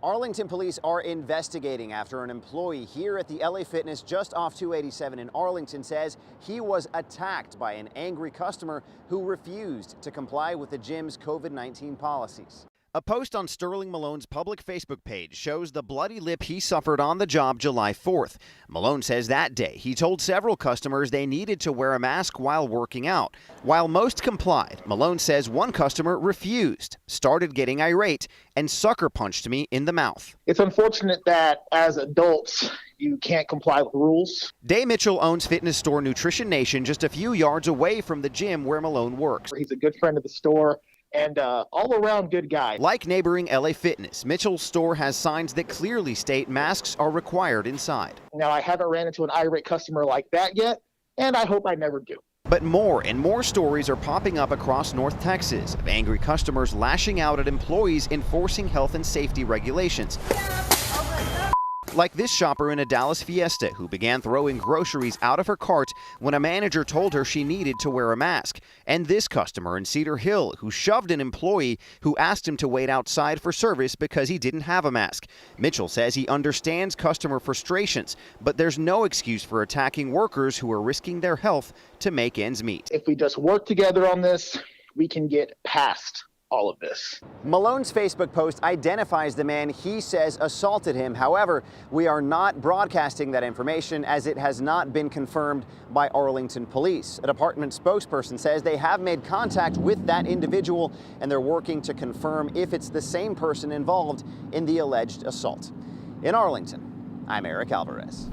Arlington police are investigating after an employee here at the LA Fitness just off 287 in Arlington says he was attacked by an angry customer who refused to comply with the gym's COVID-19 policies. A post on Sterling Malone's public Facebook page shows the bloody lip he suffered on the job July 4th. Malone says that day he told several customers they needed to wear a mask while working out. While most complied, Malone says one customer refused, started getting irate, and sucker punched me in the mouth. It's unfortunate that as adults, you can't comply with rules. Day Mitchell owns fitness store Nutrition Nation just a few yards away from the gym where Malone works. He's a good friend of the store and all-around good guy. Like neighboring LA Fitness, Mitchell's store has signs that clearly state masks are required inside. Now, I haven't ran into an irate customer like that yet, and I hope I never do. But more and more stories are popping up across North Texas of angry customers lashing out at employees enforcing health and safety regulations. Like this shopper in a Dallas Fiesta who began throwing groceries out of her cart when a manager told her she needed to wear a mask. And this customer in Cedar Hill who shoved an employee who asked him to wait outside for service because he didn't have a mask. Mitchell says he understands customer frustrations, but there's no excuse for attacking workers who are risking their health to make ends meet. If we just work together on this, we can get past all of this. Malone's Facebook post identifies the man he says assaulted him. However, we are not broadcasting that information as it has not been confirmed by Arlington police. A department spokesperson says they have made contact with that individual and they're working to confirm if it's the same person involved in the alleged assault. In Arlington, I'm Eric Alvarez.